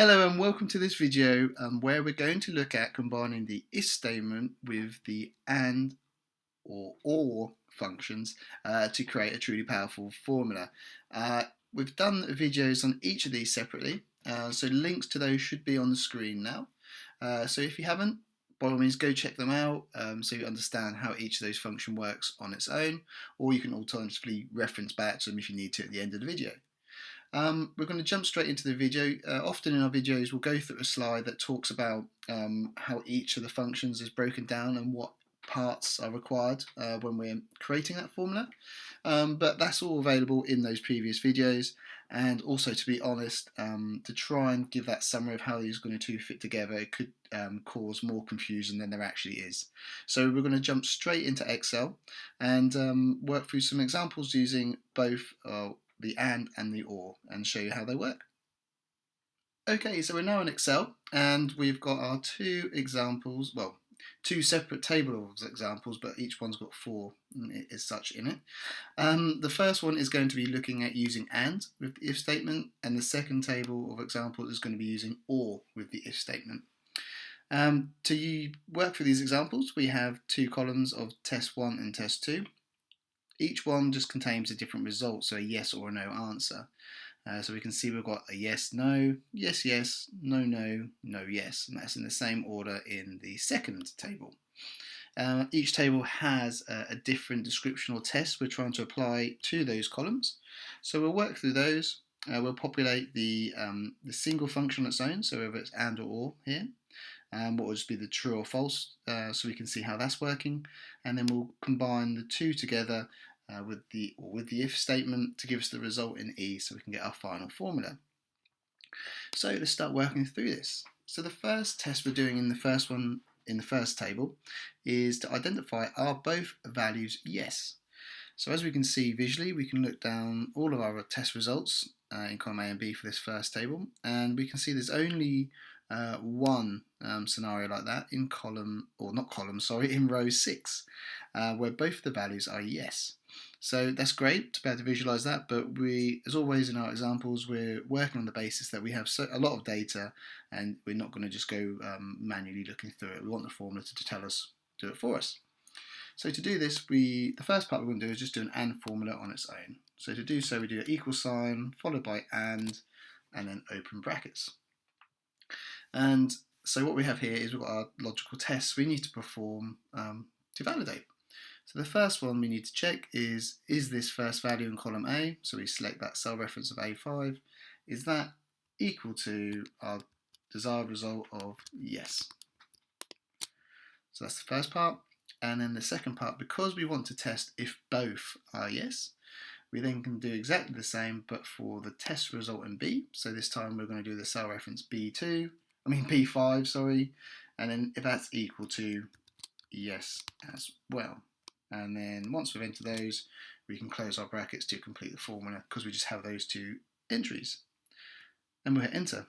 Hello and welcome to this video where we're going to look at combining the if statement with the and or functions to create a truly powerful formula. We've done videos on each of these separately, so links to those should be on the screen now. So if you haven't, by all means go check them out so you understand how each of those function works on its own, or you can alternatively reference back to them if you need to at the end of the video. We're going to jump straight into the video. Often in our videos we'll go through a slide that talks about how each of the functions is broken down and what parts are required when we're creating that formula. But that's all available in those previous videos, and also, to be honest, to try and give that summary of how these are going to fit together, it could cause more confusion than there actually is. So we're going to jump straight into Excel and work through some examples using both the and the or, and show you how they work. Okay, so we're now in Excel and we've got our two examples, well, two separate tables of examples, but each one's got four as such in it. The first one is going to be looking at using and with the if statement, and the second table of examples is going to be using or with the if statement. To work through these examples, we have two columns of test 1 and test 2. Each one just contains a different result, so a yes or a no answer. So we can see we've got a yes, no, yes, yes, no, no, no, yes, and that's in the same order in the second table. Each table has a different description or test we're trying to apply to those columns. So we'll work through those. We'll populate the single function on its own, so whether it's and or here. What will just be the true or false, so we can see how that's working, and then we'll combine the two together with the if statement to give us the result in E, so we can get our final formula. So let's start working through this. So the first test we're doing in the first table is to identify, are both values yes? So as we can see visually, we can look down all of our test results in column A and B for this first table, and we can see there's only one scenario like that in in row 6, where both the values are yes. So that's great to be able to visualize that, but we, as always in our examples, we're working on the basis that we have a lot of data, and we're not going to just go manually looking through it. We want the formula to tell us, do it for us. So to do this, the first part we're going to do is just do an and formula on its own. So to do so, we do an equal sign followed by and then open brackets. And so what we have here is we've got our logical tests we need to perform to validate. So the first one we need to check is this first value in column A, so we select that cell reference of A5, is that equal to our desired result of yes? So that's the first part. And then the second part, because we want to test if both are yes, we then can do exactly the same but for the test result in B. So this time we're going to do the cell reference B5, sorry, and then if that's equal to yes as well. And then once we've entered those, we can close our brackets to complete the formula because we just have those two entries. And we'll hit enter.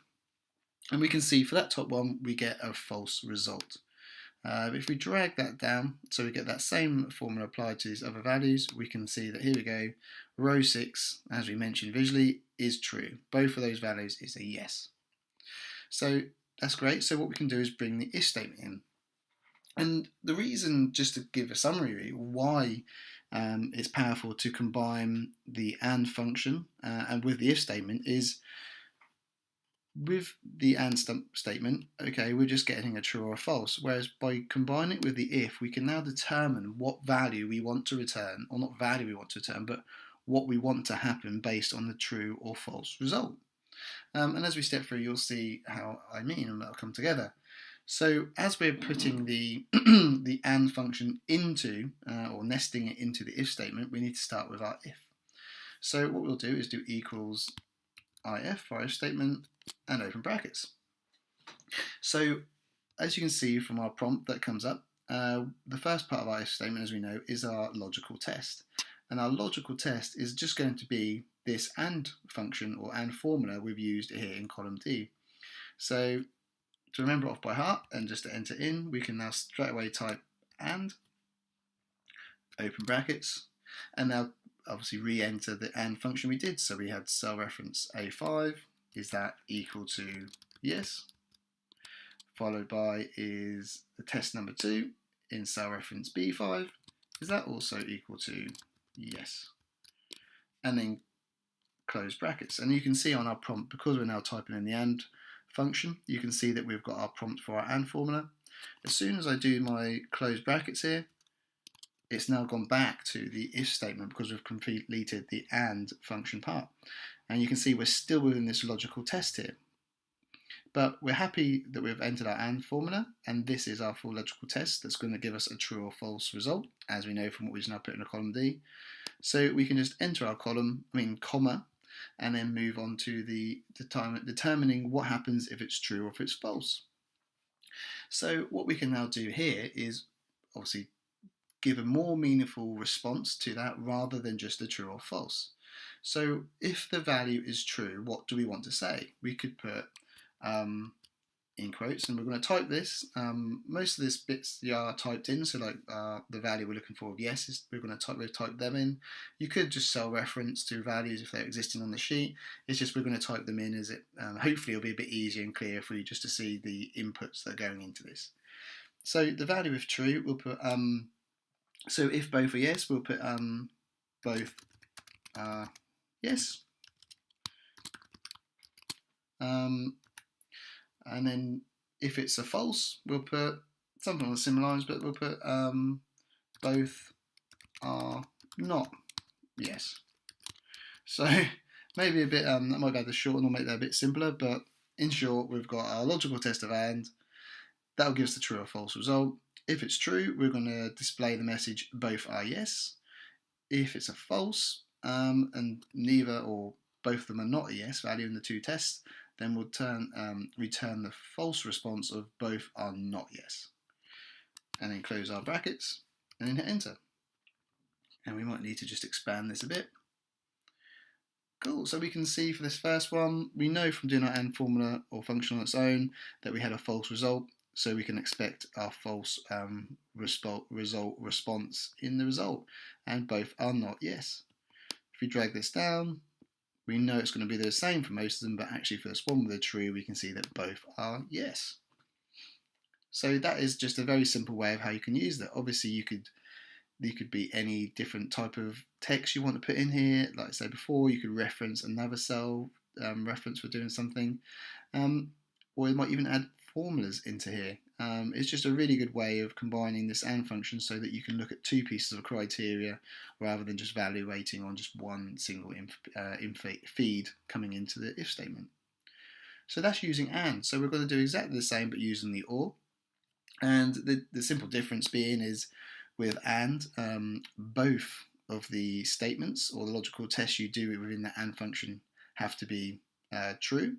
And we can see for that top one, we get a false result. If we drag that down, so we get that same formula applied to these other values, we can see that here we go, row 6, as we mentioned visually, is true. Both of those values is a yes. So that's great. So what we can do is bring the if statement in. And the reason, just to give a summary, why it's powerful to combine the and function and with the if statement is, with the and statement, okay, we're just getting a true or a false, whereas by combining it with the if, we can now determine what value we want to return, or not value we want to return, but what we want to happen based on the true or false result. And as we step through, you'll see how I mean, and that'll come together. So as we're putting the the and function into, or nesting it into the if statement, we need to start with our if. So what we'll do is do equals if for our if statement and open brackets. So as you can see from our prompt that comes up, the first part of our if statement, as we know, is our logical test. And our logical test is just going to be this and function or and formula we've used here in column D. So to remember it off by heart and just to enter in, we can now straight away type and, open brackets, and now obviously re-enter the and function we did. So we had cell reference A5, is that equal to yes, followed by is the test number 2 in cell reference B5. Is that also equal to yes? And then close brackets. And you can see on our prompt, because we're now typing in the AND function, you can see that we've got our prompt for our AND formula. As soon as I do my close brackets here, it's now gone back to the if statement because we've completed the AND function part. And you can see we're still within this logical test here. But we're happy that we've entered our AND formula, and this is our full logical test that's going to give us a true or false result, as we know from what we've now put in a column D. So we can just enter our comma, and then move on to the determining what happens if it's true or if it's false. So what we can now do here is obviously give a more meaningful response to that rather than just a true or false. So if the value is true, what do we want to say? We could put in quotes, and we're going to type this. Most of this bits are typed in, so like the value we're looking for of yes, we're going to type them in. You could just cell reference to values if they're existing on the sheet. It's just we're going to type them in as it. Hopefully it'll be a bit easier and clearer for you just to see the inputs that are going into this. So the value of true, we'll put so if both are yes, we'll put both yes. And then if it's a false, we'll put something on the similar lines, but we'll put both are not yes. So maybe a bit, that might be able to shorten or make that a bit simpler, but in short, we've got our logical test of AND. That'll give us the true or false result. If it's true, we're going to display the message both are yes. If it's a false, and neither or both of them are not a yes value in the two tests, then we'll return the false response of both are not yes. And then close our brackets and then hit enter. And we might need to just expand this a bit. Cool, so we can see for this first one, we know from doing our AND formula or function on its own that we had a false result, so we can expect our false response in the result, and both are not yes. If we drag this down, we know it's going to be the same for most of them, but actually for this one with a true, we can see that both are yes. So that is just a very simple way of how you can use that. Obviously, you could be any different type of text you want to put in here. Like I said before, you could reference another cell reference for doing something, or you might even add formulas into here. It's just a really good way of combining this AND function so that you can look at two pieces of criteria rather than just evaluating on just one single feed coming into the if statement. So that's using AND. So we're going to do exactly the same but using the OR. And the simple difference being is with AND, both of the statements or the logical tests you do within the AND function have to be true.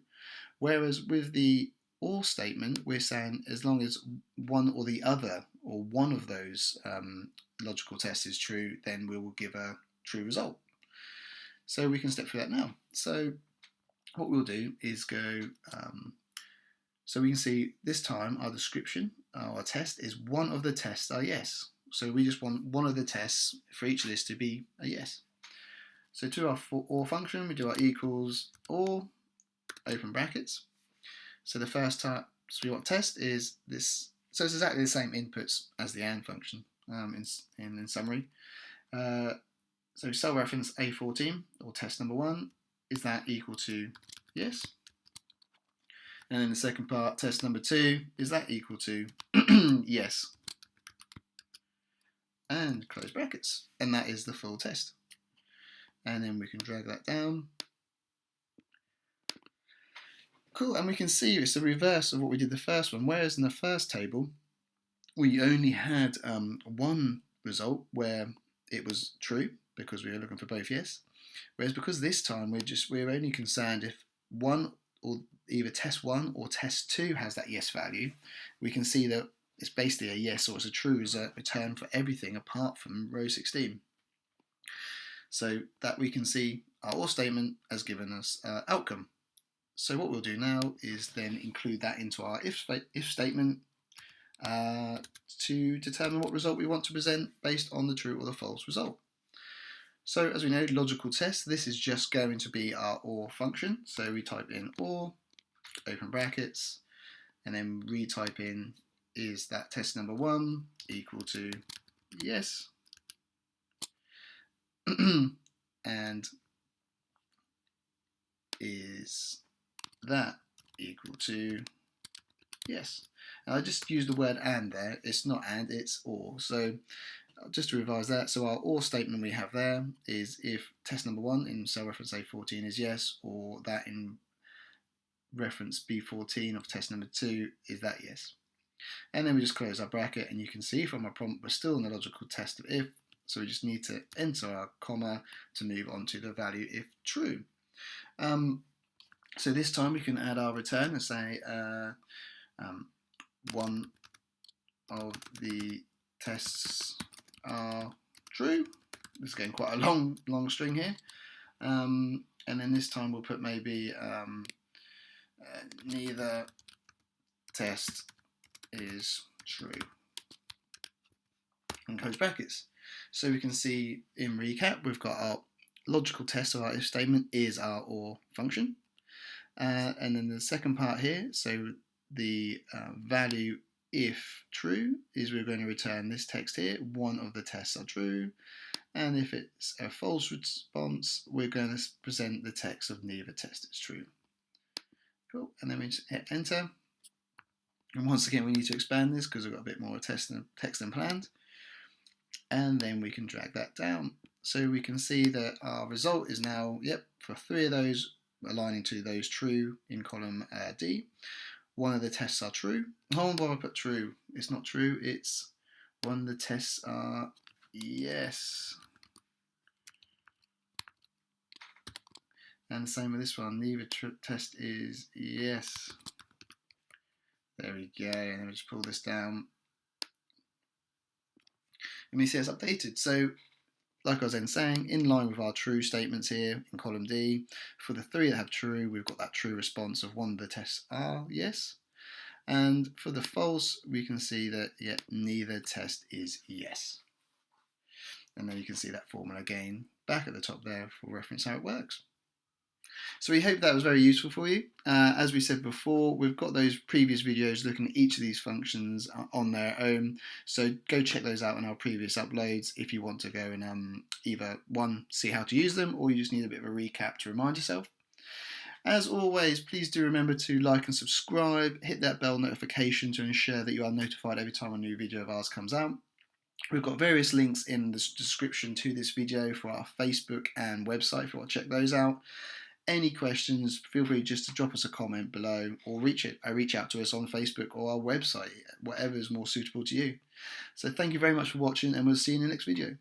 Whereas with the OR statement, we're saying as long as one or the other or one of those logical tests is true, then we will give a true result. So we can step through that now. So what we'll do is go, so we can see this time our description, our test is one of the tests are yes. So we just want one of the tests for each of this to be a yes. So to our OR function, we do our equals OR, open brackets. So the first type we want test is this. So it's exactly the same inputs as the AND function in summary. So cell reference A14 or test number 1, is that equal to yes? And then the second part, test number 2, is that equal to yes? And close brackets, and that is the full test. And then we can drag that down. Cool, and we can see it's the reverse of what we did the first one, whereas in the first table we only had one result where it was true because we were looking for both yes, whereas because this time we're only concerned if one or either test 1 or test 2 has that yes value. We can see that it's basically a yes or it's a true return for everything apart from row 16. So that we can see our OR statement has given us outcome. So what we'll do now is then include that into our if statement to determine what result we want to present based on the true or the false result. So as we know, logical test, this is just going to be our OR function. So we type in OR, open brackets, and then retype in, is that test number 1 equal to yes? And is that equal to yes? And I just used the word and there. It's not and, it's or. So just to revise that, so our or statement we have there is if test number 1 in cell reference A14 is yes, or that in reference B14 of test number 2 is that yes. And then we just close our bracket, and you can see from our prompt we're still in the logical test of if, so we just need to enter our comma to move on to the value if true. So this time we can add our return and say one of the tests are true. This is getting quite a long string here. And then this time we'll put maybe neither test is true, and close brackets. So we can see in recap we've got our logical test of our if statement is our or function, and then the second part here, so the value if true is we're going to return this text here, one of the tests are true, and if it's a false response we're going to present the text of neither test is true. Cool, and then we just hit enter. And once again, we need to expand this because we've got a bit more text than planned. And then we can drag that down. So we can see that our result is now, yep, for 3 of those, aligning to those true in column D. 1 of the tests are true. Oh, why I put true? It's not true, it's 1 of the tests are yes. And the same with this one, neither test is yes. There we go, and then we just pull this down. And we see it's updated. So, like I was then saying, in line with our true statements here in column D, for the 3 that have true, we've got that true response of 1 of the tests are yes. And for the false, we can see that neither test is yes. And then you can see that formula again back at the top there for reference how it works. So we hope that was very useful for you. As we said before, we've got those previous videos looking at each of these functions on their own. So go check those out in our previous uploads if you want to go and either one, see how to use them, or you just need a bit of a recap to remind yourself. As always, please do remember to like and subscribe, hit that bell notification to ensure that you are notified every time a new video of ours comes out. We've got various links in the description to this video for our Facebook and website if you want to check those out. Any questions, feel free just to drop us a comment below or reach out to us on Facebook or our website, whatever is more suitable to you. So thank you very much for watching, and we'll see you in the next video.